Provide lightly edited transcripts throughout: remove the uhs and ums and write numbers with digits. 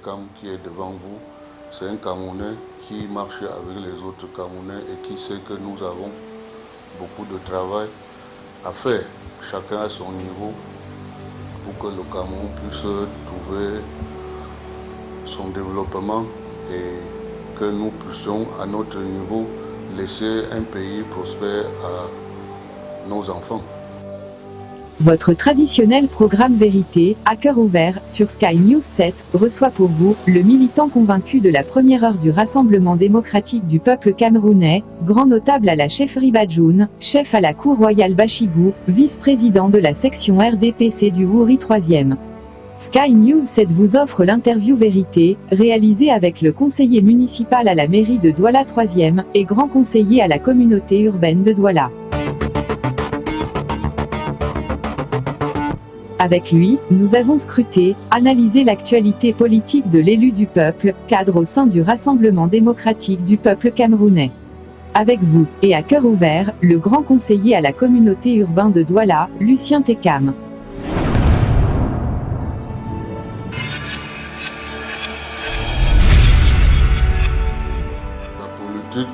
Tekam qui est devant vous, c'est un Camerounais qui marche avec les autres Camerounais et qui sait que nous avons beaucoup de travail à faire, chacun à son niveau, pour que le Cameroun puisse trouver son développement et que nous puissions à notre niveau laisser un pays prospère à nos enfants. Votre traditionnel programme Vérité, à cœur ouvert, sur Sky News 7, reçoit pour vous, le militant convaincu de la première heure du Rassemblement démocratique du peuple camerounais, grand notable à la chefferie Badjoun, chef à la cour royale Bachigou, vice-président de la section RDPC du Wouri 3e. Sky News 7 vous offre l'interview Vérité, réalisée avec le conseiller municipal à la mairie de Douala 3e, et grand conseiller à la communauté urbaine de Douala. Avec lui, nous avons scruté, analysé l'actualité politique de l'élu du peuple, cadre au sein du Rassemblement démocratique du peuple camerounais. Avec vous, et à cœur ouvert, le grand conseiller à la communauté urbaine de Douala, Lucien Tekam. La politique,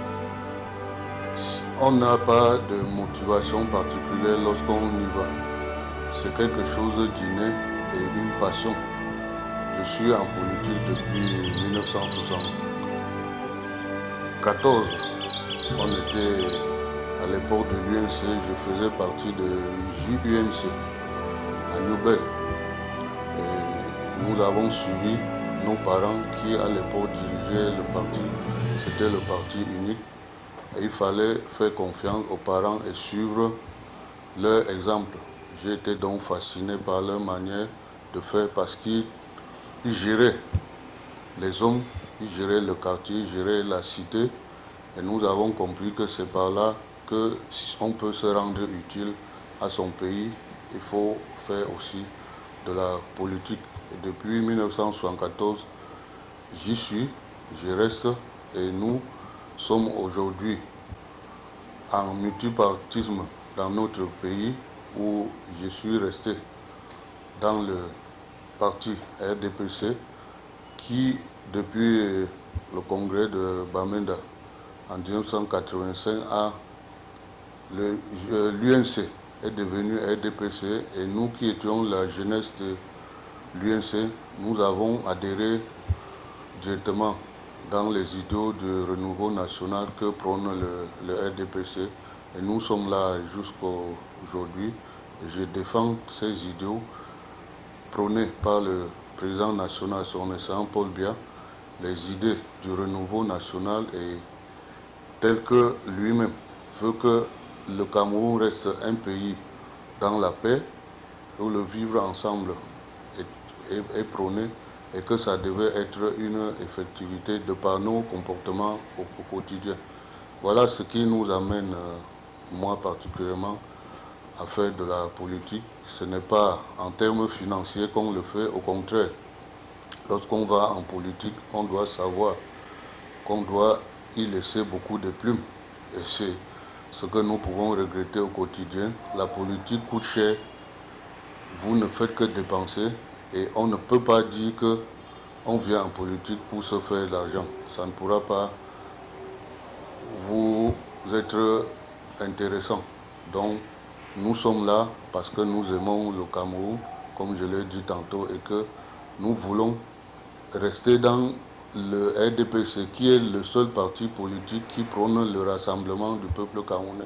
on n'a pas de motivation particulière lorsqu'on y va. C'est quelque chose d'inné et une passion. Je suis en politique depuis 1974. On était à l'époque de l'UNC, je faisais partie de JUNC à Nobel. Et nous avons suivi nos parents qui à l'époque dirigeaient le parti. C'était le parti unique. Et il fallait faire confiance aux parents et suivre leur exemple. J'ai été donc fasciné par leur manière de faire parce qu'ils géraient les hommes, ils géraient le quartier, ils géraient la cité. Et nous avons compris que c'est par là qu'on peut se rendre utile à son pays. Il faut faire aussi de la politique. Et depuis 1974, j'y suis, j'y reste et nous sommes aujourd'hui en multipartisme dans notre pays, où je suis resté dans le parti RDPC qui, depuis le congrès de Bamenda en 1985, l'UNC est devenu RDPC et nous qui étions la jeunesse de l'UNC, nous avons adhéré directement dans les idéaux du renouveau national que prône le RDPC. Et nous sommes là jusqu'aujourd'hui. Et je défends ces idéaux prônés par le président national, son excellence Paul Biya, les idées du renouveau national et tel que lui-même veut que le Cameroun reste un pays dans la paix, où le vivre ensemble est prôné et que ça devait être une effectivité de par nos comportements au quotidien. Voilà ce qui nous amène, moi particulièrement, à faire de la politique. Ce n'est pas en termes financiers qu'on le fait, au contraire. Lorsqu'on va en politique, on doit savoir qu'on doit y laisser beaucoup de plumes. Et c'est ce que nous pouvons regretter au quotidien. La politique coûte cher, vous ne faites que dépenser et on ne peut pas dire qu'on vient en politique pour se faire de l'argent. Ça ne pourra pas vous être intéressant. Donc, nous sommes là parce que nous aimons le Cameroun, comme je l'ai dit tantôt, et que nous voulons rester dans le RDPC, qui est le seul parti politique qui prône le rassemblement du peuple camerounais,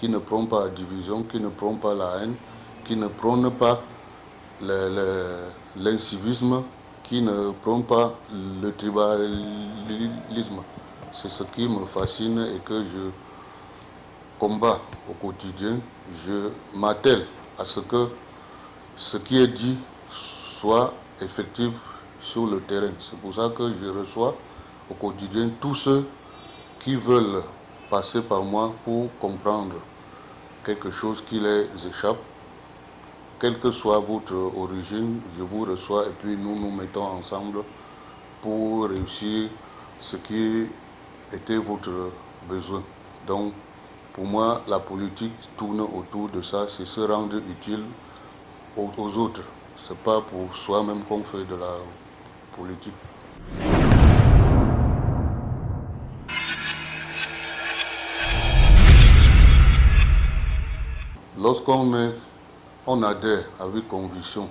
qui ne prône pas la division, qui ne prône pas la haine, qui ne prône pas l'incivisme, qui ne prône pas le tribalisme. C'est ce qui me fascine et que je combats au quotidien. Je m'attelle à ce que ce qui est dit soit effectif sur le terrain. C'est pour ça que je reçois au quotidien tous ceux qui veulent passer par moi pour comprendre quelque chose qui les échappe. Quelle que soit votre origine, je vous reçois et puis nous nous mettons ensemble pour réussir ce qui était votre besoin. Donc, pour moi, la politique tourne autour de ça, c'est se rendre utile aux autres. Ce n'est pas pour soi-même qu'on fait de la politique. on adhère avec conviction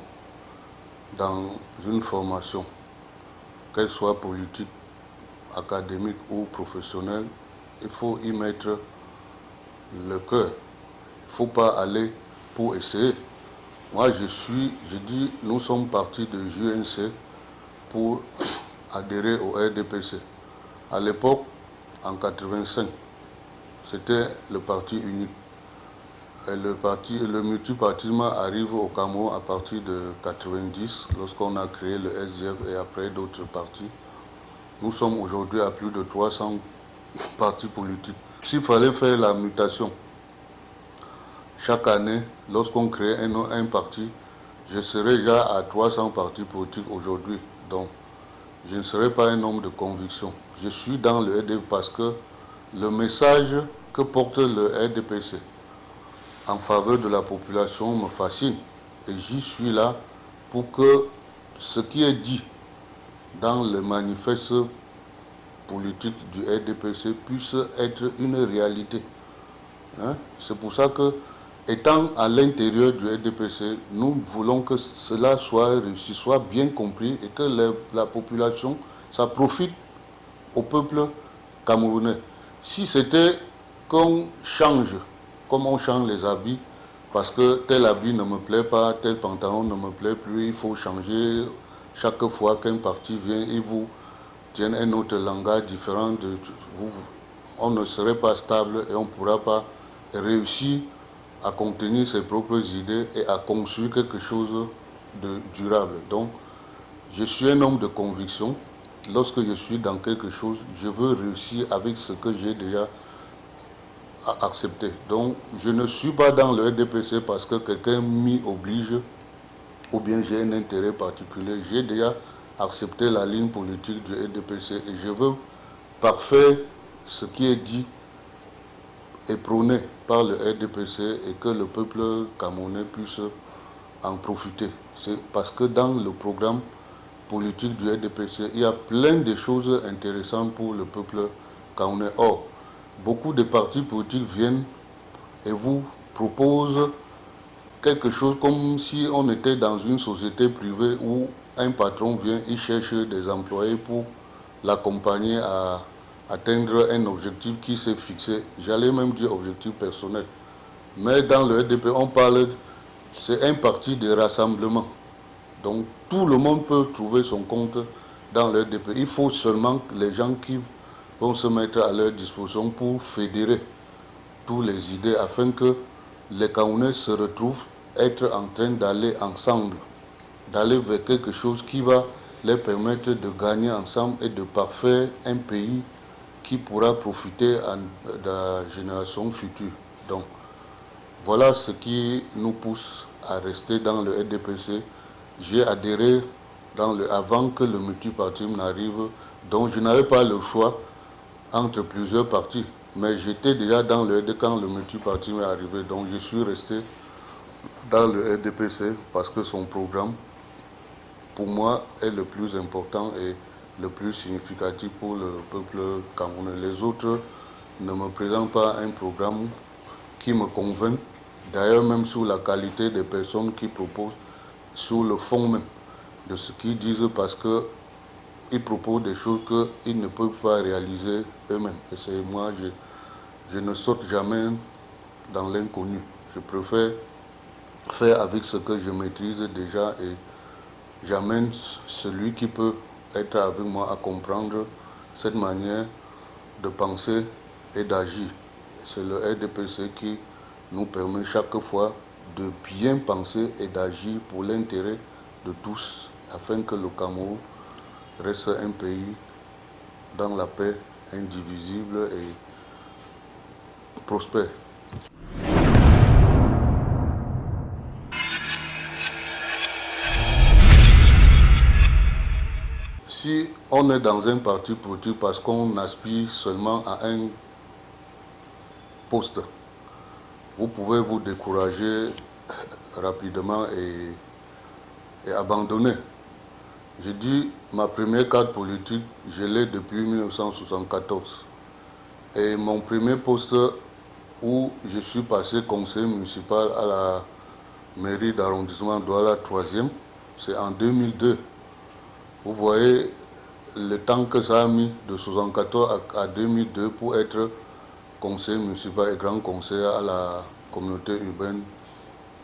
dans une formation, qu'elle soit politique, académique ou professionnelle, il faut y mettre le cœur. Il ne faut pas aller pour essayer. Moi, je dis, nous sommes partis de JNC pour adhérer au RDPC. À l'époque, en 85, c'était le parti unique. Et le multipartisme arrive au Cameroun à partir de 90, lorsqu'on a créé le SDF et après d'autres partis. Nous sommes aujourd'hui à plus de 300 partis politiques. S'il fallait faire la mutation, chaque année, lorsqu'on crée un parti, je serais déjà à 300 partis politiques aujourd'hui. Donc, je ne serai pas un homme de conviction. Je suis dans le RDPC parce que le message que porte le RDPC en faveur de la population me fascine. Et j'y suis là pour que ce qui est dit dans le manifeste politique du RDPC puisse être une réalité. C'est pour ça que, étant à l'intérieur du RDPC, nous voulons que cela soit réussi, soit bien compris et que la population, ça profite au peuple camerounais. Si c'était qu'on change, comme on change les habits, parce que tel habit ne me plaît pas, tel pantalon ne me plaît plus, il faut changer chaque fois qu'un parti vient et vous tienne un autre langage différent de vous, on ne serait pas stable et on ne pourra pas réussir à contenir ses propres idées et à construire quelque chose de durable. Donc, je suis un homme de conviction. Lorsque je suis dans quelque chose, je veux réussir avec ce que j'ai déjà accepté. Donc, je ne suis pas dans le RDPC parce que quelqu'un m'y oblige ou bien j'ai un intérêt particulier. J'ai déjà accepté la ligne politique du RDPC et je veux parfaire ce qui est dit et prôné par le RDPC et que le peuple camerounais puisse en profiter. C'est parce que dans le programme politique du RDPC, il y a plein de choses intéressantes pour le peuple camerounais. Or, beaucoup de partis politiques viennent et vous proposent quelque chose comme si on était dans une société privée où un patron vient, il cherche des employés pour l'accompagner à atteindre un objectif qui s'est fixé. J'allais même dire objectif personnel. Mais dans le RDP, on parle, c'est un parti de rassemblement. Donc tout le monde peut trouver son compte dans le RDP. Il faut seulement que les gens qui vont se mettre à leur disposition pour fédérer toutes les idées afin que les Camerounais se retrouvent être en train d'aller ensemble, d'aller vers quelque chose qui va les permettre de gagner ensemble et de parfaire un pays qui pourra profiter à la génération future. Donc, voilà ce qui nous pousse à rester dans le RDPC. J'ai adhéré avant que le multipartisme n'arrive, donc je n'avais pas le choix entre plusieurs partis. Mais j'étais déjà dans le RDPC quand le multipartisme est arrivé, donc je suis resté dans le RDPC parce que son programme, pour moi, est le plus important et le plus significatif pour le peuple camerounais. Les autres ne me présentent pas un programme qui me convainc. D'ailleurs, même sur la qualité des personnes qui proposent, sur le fond même de ce qu'ils disent, parce qu'ils proposent des choses qu'ils ne peuvent pas réaliser eux-mêmes. Et c'est moi, je ne saute jamais dans l'inconnu. Je préfère faire avec ce que je maîtrise déjà et j'amène celui qui peut être avec moi à comprendre cette manière de penser et d'agir. C'est le RDPC qui nous permet chaque fois de bien penser et d'agir pour l'intérêt de tous, afin que le Cameroun reste un pays dans la paix, indivisible et prospère. Si on est dans un parti politique parce qu'on aspire seulement à un poste, vous pouvez vous décourager rapidement et abandonner. J'ai dit, ma première carte politique, je l'ai depuis 1974. Et mon premier poste où je suis passé conseiller municipal à la mairie d'arrondissement Douala 3e, c'est en 2002. Vous voyez le temps que ça a mis de 1974 à 2002 pour être conseiller municipal et grand conseiller à la communauté urbaine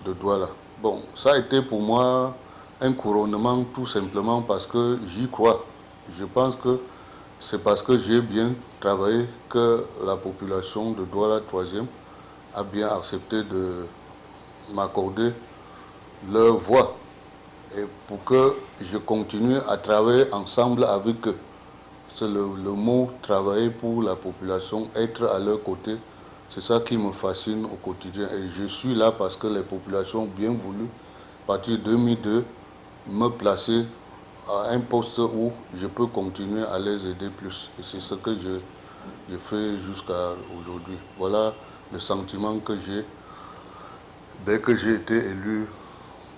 de Douala. Bon, ça a été pour moi un couronnement tout simplement parce que j'y crois. Je pense que c'est parce que j'ai bien travaillé que la population de Douala 3e a bien accepté de m'accorder leur voix et pour que je continue à travailler ensemble avec eux. C'est le mot travailler pour la population, être à leur côté. C'est ça qui me fascine au quotidien. Et je suis là parce que les populations ont bien voulu, à partir de 2002, me placer à un poste où je peux continuer à les aider plus. Et c'est ce que je fais jusqu'à aujourd'hui. Voilà le sentiment que j'ai dès que j'ai été élu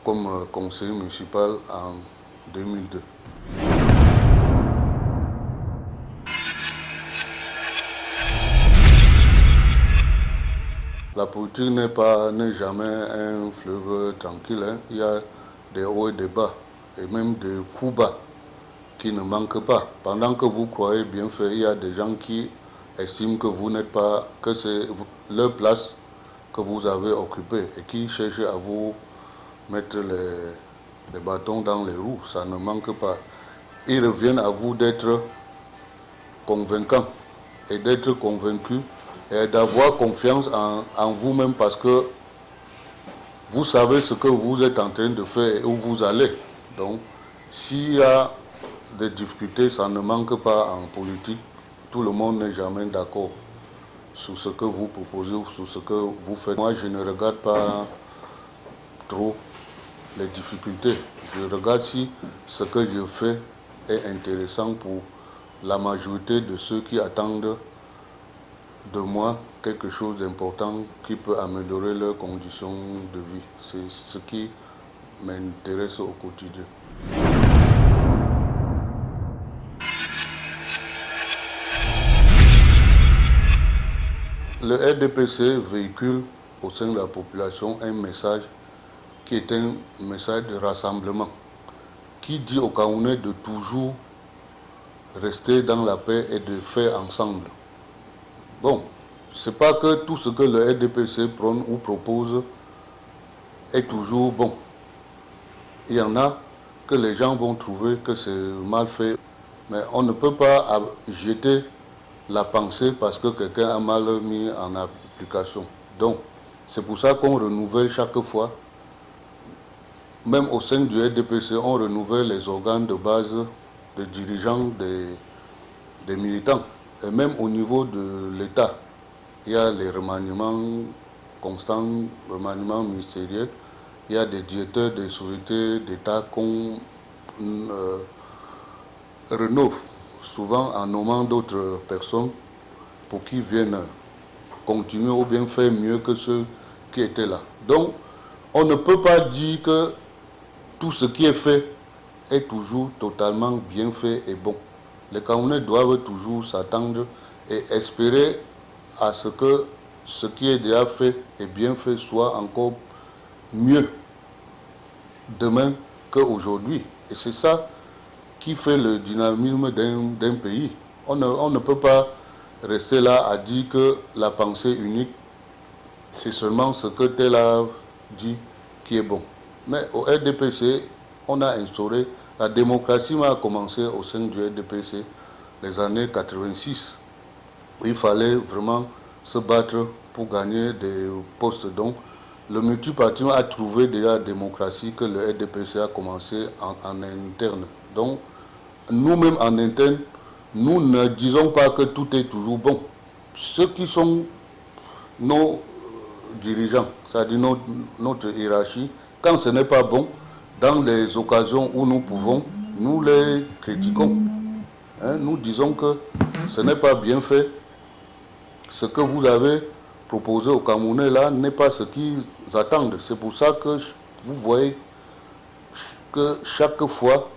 comme conseiller municipal en 2002. La politique n'est jamais un fleuve tranquille, hein. Il y a des hauts et des bas, et même des coups bas qui ne manquent pas. Pendant que vous croyez bien faire, il y a des gens qui estiment que vous n'êtes pas, que c'est leur place que vous avez occupée et qui cherchent à vous mettre les bâtons dans les roues. Ça ne manque pas. Ils reviennent à vous d'être convaincant et d'être convaincu et d'avoir confiance en vous-même parce que vous savez ce que vous êtes en train de faire et où vous allez. Donc, s'il y a des difficultés, ça ne manque pas en politique. Tout le monde n'est jamais d'accord sur ce que vous proposez ou sur ce que vous faites. Moi, je ne regarde pas trop les difficultés. Je regarde si ce que je fais est intéressant pour la majorité de ceux qui attendent de moi quelque chose d'important qui peut améliorer leurs conditions de vie. C'est ce qui m'intéresse au quotidien. Le RDPC véhicule au sein de la population un message qui est un message de rassemblement, qui dit aux Camerounais de toujours rester dans la paix et de faire ensemble. Bon, ce n'est pas que tout ce que le RDPC prône ou propose est toujours bon. Il y en a que les gens vont trouver que c'est mal fait, mais on ne peut pas jeter la pensée parce que quelqu'un a mal mis en application. Donc, c'est pour ça qu'on renouvelle chaque fois. Même au sein du RDPC, on renouvelle les organes de base des dirigeants, des militants. Et même au niveau de l'État, il y a les remaniements constants, remaniements ministériels. Il y a des directeurs des sociétés d'État qu'on rénove, souvent en nommant d'autres personnes pour qu'ils viennent continuer ou bien faire mieux que ceux qui étaient là. Donc, on ne peut pas dire que tout ce qui est fait est toujours totalement bien fait et bon. Les Camerounais doivent toujours s'attendre et espérer à ce que ce qui est déjà fait et bien fait soit encore mieux demain qu'aujourd'hui. Et c'est ça qui fait le dynamisme d'un pays. On ne peut pas rester là à dire que la pensée unique, c'est seulement ce que tel a dit qui est bon. Mais au RDPC, on a instauré, la démocratie a commencé au sein du RDPC les années 86. Il fallait vraiment se battre pour gagner des postes. Donc, le multipartisme a trouvé déjà la démocratie que le RDPC a commencé en interne. Donc, nous-mêmes en interne, nous ne disons pas que tout est toujours bon. Ceux qui sont nos dirigeants, c'est-à-dire notre hiérarchie, quand ce n'est pas bon, dans les occasions où nous pouvons, nous les critiquons. Nous disons que ce n'est pas bien fait. Ce que vous avez proposé aux Camerounais là n'est pas ce qu'ils attendent. C'est pour ça que vous voyez que chaque fois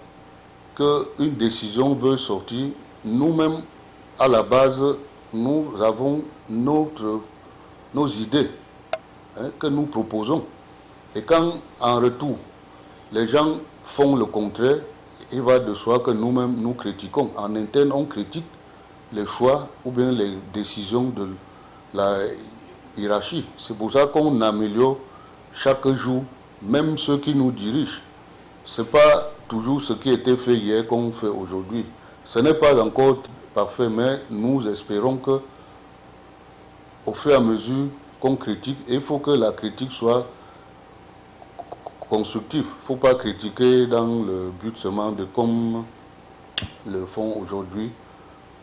qu'une décision veut sortir, nous-mêmes, à la base, nous avons notre nos idées que nous proposons. Et quand, en retour, les gens font le contraire, il va de soi que nous-mêmes, nous critiquons. En interne, on critique les choix ou bien les décisions de la hiérarchie. C'est pour ça qu'on améliore chaque jour, même ceux qui nous dirigent. Ce n'est pas toujours ce qui était fait hier qu'on fait aujourd'hui. Ce n'est pas encore parfait, mais nous espérons que, au fur et à mesure qu'on critique, il faut que la critique soit constructive. Il ne faut pas critiquer dans le but seulement de, comme le font aujourd'hui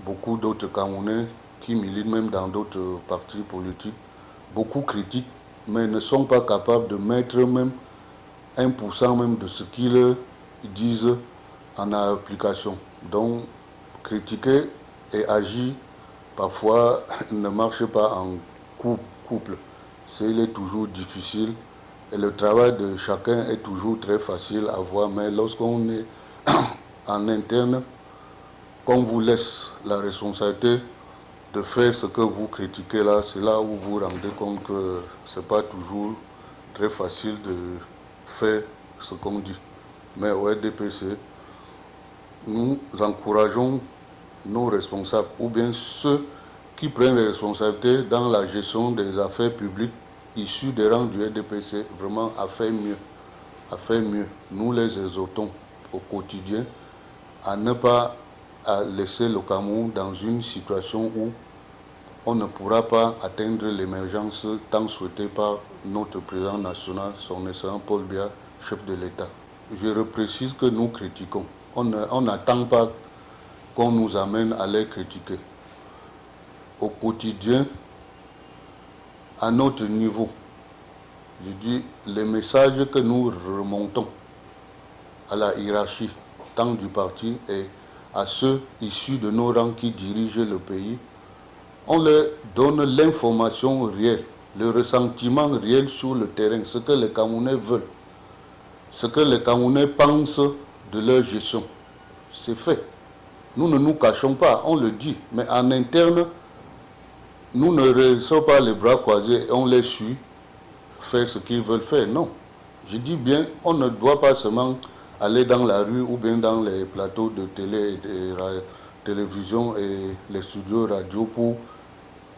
beaucoup d'autres Camerounais qui militent même dans d'autres partis politiques. Beaucoup critiquent, mais ne sont pas capables de mettre même 1% même de ce qu'ils disent en application. Donc, critiquer et agir, parfois, ne marche pas en couple. Il est toujours difficile et le travail de chacun est toujours très facile à voir. Mais lorsqu'on est en interne, qu'on vous laisse la responsabilité de faire ce que vous critiquez là, c'est là où vous vous rendez compte que ce n'est pas toujours très facile de faire ce qu'on dit. Mais au RDPC, nous encourageons nos responsables, ou bien ceux qui prennent les responsabilités dans la gestion des affaires publiques issues des rangs du RDPC, vraiment à faire mieux. À faire mieux. Nous les exhortons au quotidien à ne pas laisser le Cameroun dans une situation où on ne pourra pas atteindre l'émergence tant souhaitée par notre président national, son excellent Paul Biya, chef de l'État. Je reprécise que nous critiquons. On n'attend pas qu'on nous amène à les critiquer. Au quotidien, à notre niveau, je dis, les messages que nous remontons à la hiérarchie, tant du parti et à ceux issus de nos rangs qui dirigent le pays, on leur donne l'information réelle, le ressentiment réel sur le terrain, ce que les Camerounais veulent, ce que les Camerounais pensent de leur gestion. C'est fait. Nous ne nous cachons pas, on le dit, mais en interne, nous ne restons pas les bras croisés et on les suit faire ce qu'ils veulent faire. Non. Je dis bien, on ne doit pas seulement aller dans la rue ou bien dans les plateaux de télé et de télévision et les studios radio pour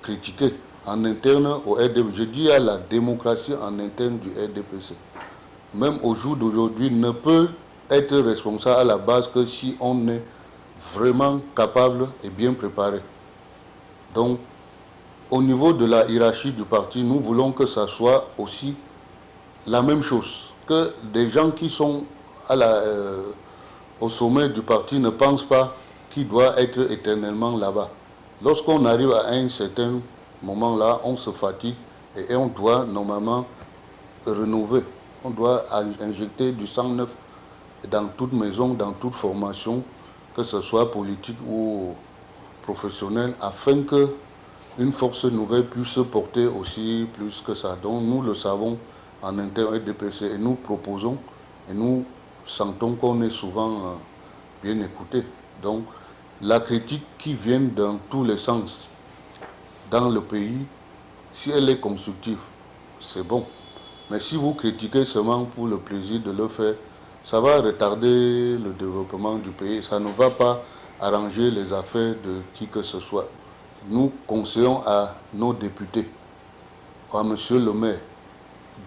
critiquer. En interne au RDPC, je dis à la démocratie en interne du RDPC, même au jour d'aujourd'hui, ne peut être responsable à la base que si on est vraiment capable et bien préparé. Donc, au niveau de la hiérarchie du parti, nous voulons que ça soit aussi la même chose, que des gens qui sont au sommet du parti ne pensent pas qu'il doit être éternellement là-bas. Lorsqu'on arrive à un certain moment-là, on se fatigue et on doit normalement renouveler. On doit injecter du sang neuf dans toute maison, dans toute formation, que ce soit politique ou professionnelle, afin que une force nouvelle puisse se porter aussi plus que ça. Donc nous le savons en interne RDPC et nous proposons et nous sentons qu'on est souvent bien écouté. Donc la critique qui vient dans tous les sens dans le pays, si elle est constructive, c'est bon. Mais si vous critiquez seulement pour le plaisir de le faire, ça va retarder le développement du pays. Ça ne va pas arranger les affaires de qui que ce soit. Nous conseillons à nos députés, à M. le maire,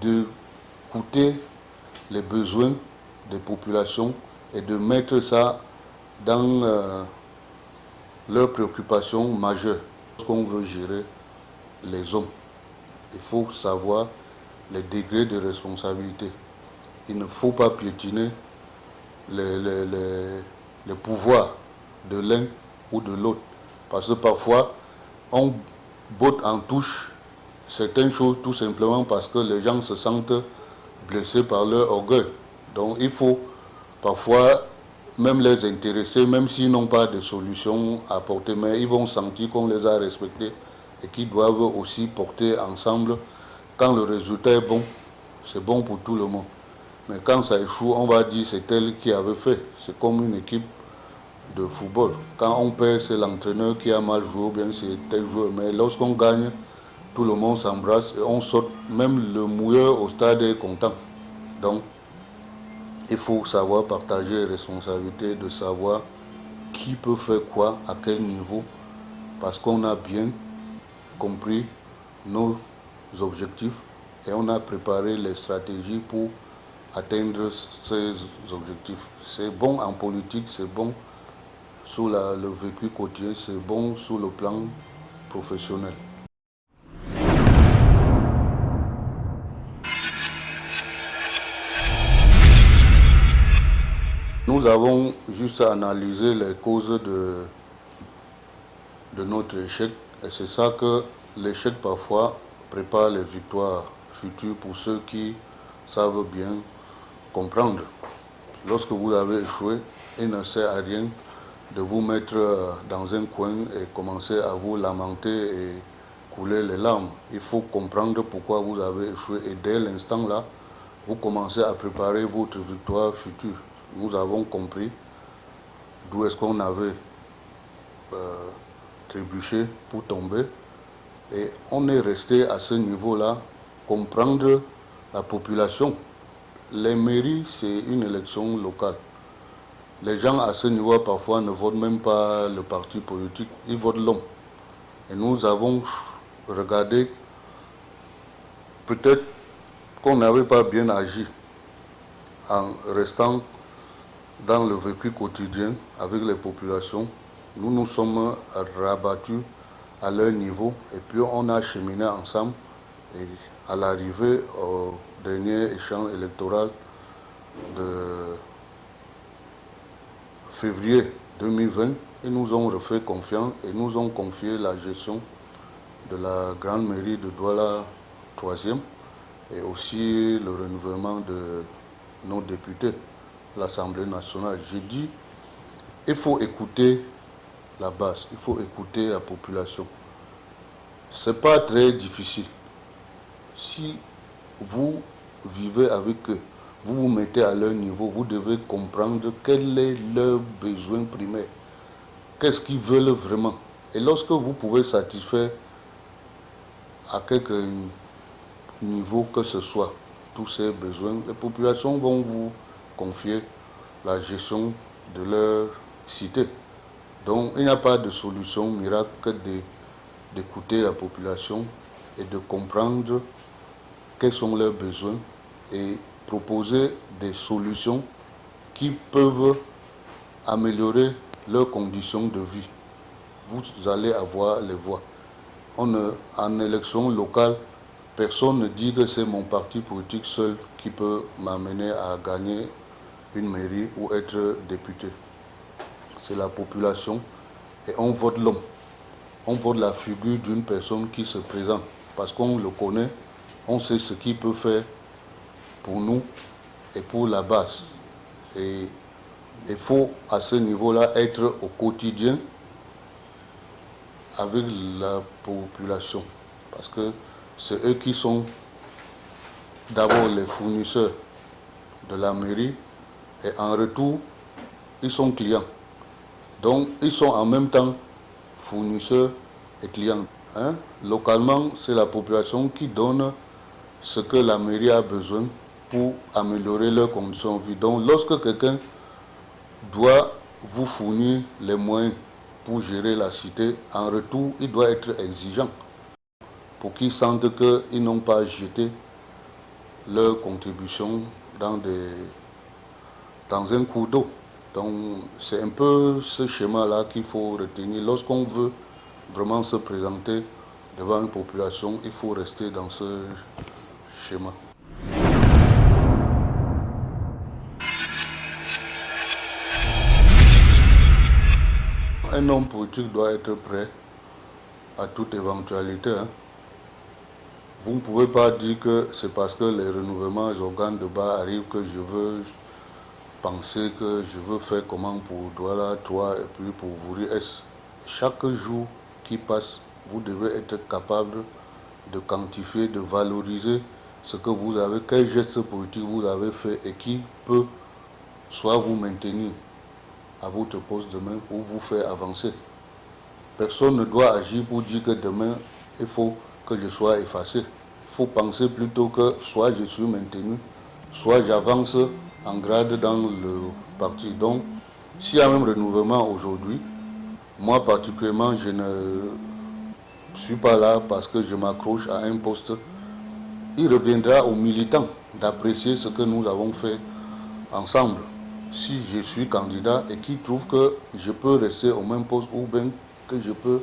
d'écouter les besoins des populations et de mettre ça dans leurs préoccupations majeures. Lorsqu'on veut gérer les hommes, il faut savoir les degrés de responsabilité. Il ne faut pas piétiner les pouvoirs de l'un ou de l'autre. Parce que parfois, on botte en touche certaines choses tout simplement parce que les gens se sentent blessés par leur orgueil. Donc il faut parfois même les intéresser, même s'ils n'ont pas de solution à apporter, mais ils vont sentir qu'on les a respectés et qu'ils doivent aussi porter ensemble. Quand le résultat est bon, c'est bon pour tout le monde. Mais quand ça échoue, on va dire c'est elle qui avait fait. C'est comme une équipe de football. Quand on perd, c'est l'entraîneur qui a mal joué, ou bien c'est tel joueur. Mais lorsqu'on gagne, tout le monde s'embrasse et on saute. Même le mouilleur au stade est content. Donc, il faut savoir partager les responsabilités, de savoir qui peut faire quoi, à quel niveau, parce qu'on a bien compris nos objectifs et on a préparé les stratégies pour atteindre ces objectifs. C'est bon en politique, c'est bon sur le vécu quotidien, c'est bon sur le plan professionnel. Nous avons juste analysé les causes de notre échec et c'est ça que l'échec parfois prépare les victoires futures pour ceux qui savent bien comprendre. Lorsque vous avez échoué, il ne sert à rien de vous mettre dans un coin et commencer à vous lamenter et couler les larmes. Il faut comprendre pourquoi vous avez échoué et dès l'instant là, vous commencez à préparer votre victoire future. Nous avons compris d'où est-ce qu'on avait trébuché pour tomber et on est resté à ce niveau-là, comprendre la population. Les mairies, c'est une élection locale. Les gens à ce niveau parfois ne votent même pas le parti politique, ils votent l'homme. Et nous avons regardé peut-être qu'on n'avait pas bien agi en restant dans le vécu quotidien avec les populations. Nous nous sommes rabattus à leur niveau et puis on a cheminé ensemble et à l'arrivée au dernier échéance électoral de février 2020, ils nous ont refait confiance et nous ont confié la gestion de la grande mairie de Douala 3e et aussi le renouvellement de nos députés, l'Assemblée nationale. J'ai dit, il faut écouter la base, il faut écouter la population. Ce n'est pas très difficile. Si vous vivez avec eux, vous vous mettez à leur niveau, vous devez comprendre quel est leur besoin primaire. Qu'est-ce qu'ils veulent vraiment. Et lorsque vous pouvez satisfaire à quelque niveau que ce soit tous ces besoins, les populations vont vous confier la gestion de leur cité. Donc il n'y a pas de solution miracle que d'écouter la population et de comprendre quels sont leurs besoins et proposer des solutions qui peuvent améliorer leurs conditions de vie. Vous allez avoir les voix. En élection locale, personne ne dit que c'est mon parti politique seul qui peut m'amener à gagner une mairie ou être député. C'est la population et on vote l'homme. On vote la figure d'une personne qui se présente parce qu'on le connaît, on sait ce qu'il peut faire pour nous et pour la base. Et il faut à ce niveau-là être au quotidien avec la population parce que c'est eux qui sont d'abord les fournisseurs de la mairie et en retour, ils sont clients. Donc, ils sont en même temps fournisseurs et clients. Localement, c'est la population qui donne ce que la mairie a besoin pour améliorer leurs conditions de vie. Donc, lorsque quelqu'un doit vous fournir les moyens pour gérer la cité, en retour, il doit être exigeant pour qu'ils sentent qu'ils n'ont pas jeté leur contribution dans un cours d'eau. Donc, c'est un peu ce schéma-là qu'il faut retenir. Lorsqu'on veut vraiment se présenter devant une population, il faut rester dans ce schéma. Un homme politique doit être prêt à toute éventualité. Vous ne pouvez pas dire que c'est parce que les renouvellements des organes de bas arrivent que je veux penser que je veux faire comment pour Douala 3 et puis pour Vouri-Est. Chaque jour qui passe, vous devez être capable de quantifier, de valoriser ce que vous avez, quel geste politique vous avez fait et qui peut soit vous maintenir à votre poste demain ou vous faire avancer. Personne ne doit agir pour dire que demain, il faut que je sois effacé. Il faut penser plutôt que soit je suis maintenu, soit j'avance en grade dans le parti. Donc, s'il y a même renouvellement aujourd'hui, moi particulièrement, je ne suis pas là parce que je m'accroche à un poste. Il reviendra aux militants d'apprécier ce que nous avons fait ensemble. Si je suis candidat et qu'ils trouvent que je peux rester au même poste ou bien que je peux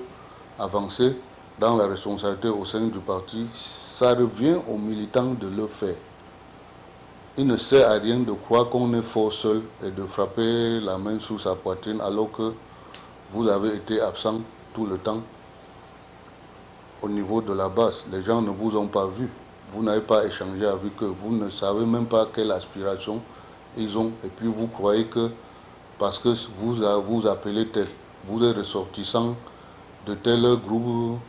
avancer dans la responsabilité au sein du parti, ça revient aux militants de le faire. Il ne sert à rien de croire qu'on est fort seul et de frapper la main sous sa poitrine alors que vous avez été absent tout le temps au niveau de la base. Les gens ne vous ont pas vu. Vous n'avez pas échangé avec eux. Vous ne savez même pas quelle aspiration ils ont. Et puis vous croyez que parce que vous appelez tel, vous êtes ressortissant de tel groupe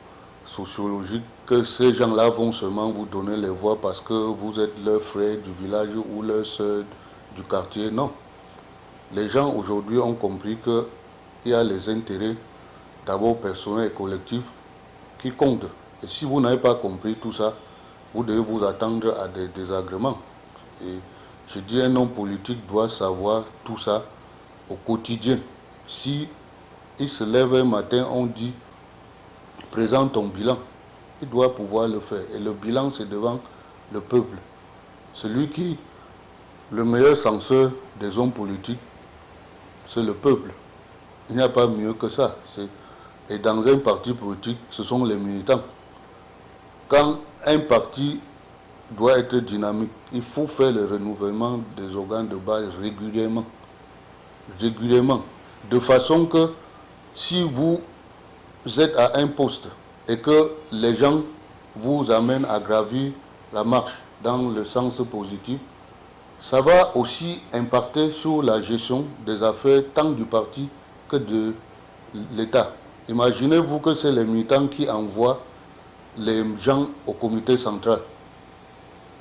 sociologique, que ces gens-là vont seulement vous donner les voix parce que vous êtes leur frère du village ou leur soeur du quartier. Non. Les gens aujourd'hui ont compris qu'il y a les intérêts d'abord personnels et collectifs qui comptent. Et si vous n'avez pas compris tout ça, vous devez vous attendre à des désagréments. Et je dis, un homme politique doit savoir tout ça au quotidien. Si il se lève un matin, on dit, présente ton bilan, il doit pouvoir le faire. Et le bilan, c'est devant le peuple. Celui qui, le meilleur censeur des hommes politiques, c'est le peuple. Il n'y a pas mieux que ça. Et dans un parti politique, ce sont les militants. Quand un parti doit être dynamique, il faut faire le renouvellement des organes de base régulièrement. Régulièrement. De façon que si vous êtes à un poste et que les gens vous amènent à gravir la marche dans le sens positif, ça va aussi impacter sur la gestion des affaires tant du parti que de l'État. Imaginez-vous que c'est les militants qui envoient les gens au comité central.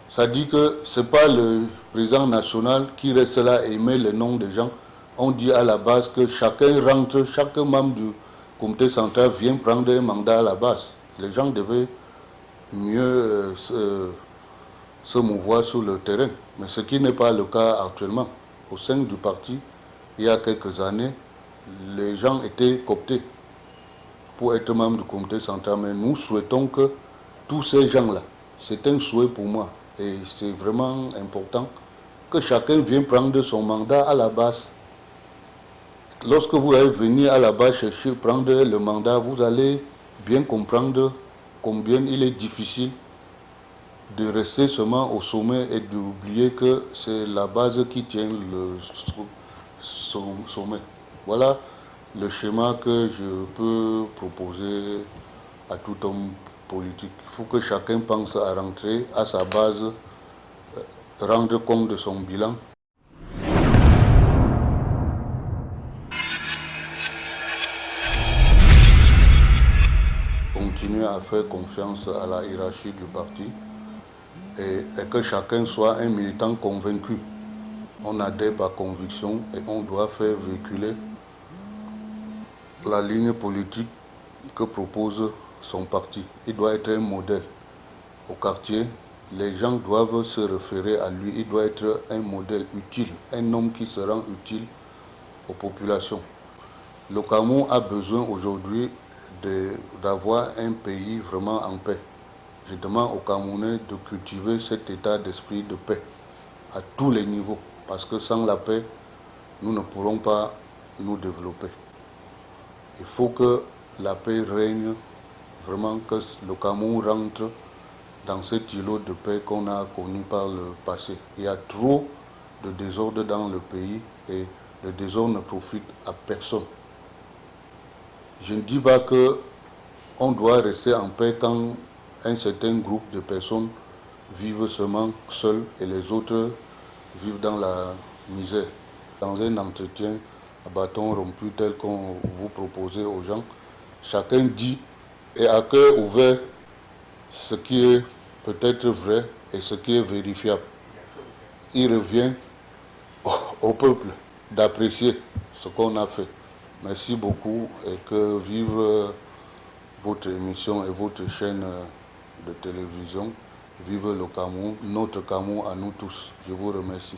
Ça dit que ce n'est pas le président national qui reste là et met les noms des gens. On dit à la base que chacun rentre, chaque membre du comité central vient prendre un mandat à la base. Les gens devaient mieux se mouvoir sur le terrain. Mais ce qui n'est pas le cas actuellement. Au sein du parti, il y a quelques années, les gens étaient cooptés pour être membre du comité central. Mais nous souhaitons que tous ces gens-là, c'est un souhait pour moi, et c'est vraiment important, que chacun vienne prendre son mandat à la base. Lorsque vous allez venir à la base chercher, prendre le mandat, vous allez bien comprendre combien il est difficile de rester seulement au sommet et d'oublier que c'est la base qui tient le sommet. Voilà le schéma que je peux proposer à tout homme politique. Il faut que chacun pense à rentrer à sa base, rendre compte de son bilan. Continuer à faire confiance à la hiérarchie du parti et que chacun soit un militant convaincu. On adhère par conviction et on doit faire véhiculer la ligne politique que propose son parti. Il doit être un modèle. Au quartier, les gens doivent se référer à lui. Il doit être un modèle utile, un homme qui se rend utile aux populations. Le Cameroun a besoin aujourd'hui d'avoir un pays vraiment en paix. Je demande aux Camerounais de cultiver cet état d'esprit de paix à tous les niveaux, parce que sans la paix, nous ne pourrons pas nous développer. Il faut que la paix règne, vraiment que le Cameroun rentre dans cet îlot de paix qu'on a connu par le passé. Il y a trop de désordre dans le pays et le désordre ne profite à personne. Je ne dis pas qu'on doit rester en paix quand un certain groupe de personnes vivent seulement seuls et les autres vivent dans la misère. Dans un entretien à bâton rompu tel qu'on vous proposez aux gens, chacun dit et à cœur ouvert ce qui est peut-être vrai et ce qui est vérifiable. Il revient au peuple d'apprécier ce qu'on a fait. Merci beaucoup et que vive votre émission et votre chaîne de télévision. Vive le Cameroun, notre Cameroun à nous tous. Je vous remercie.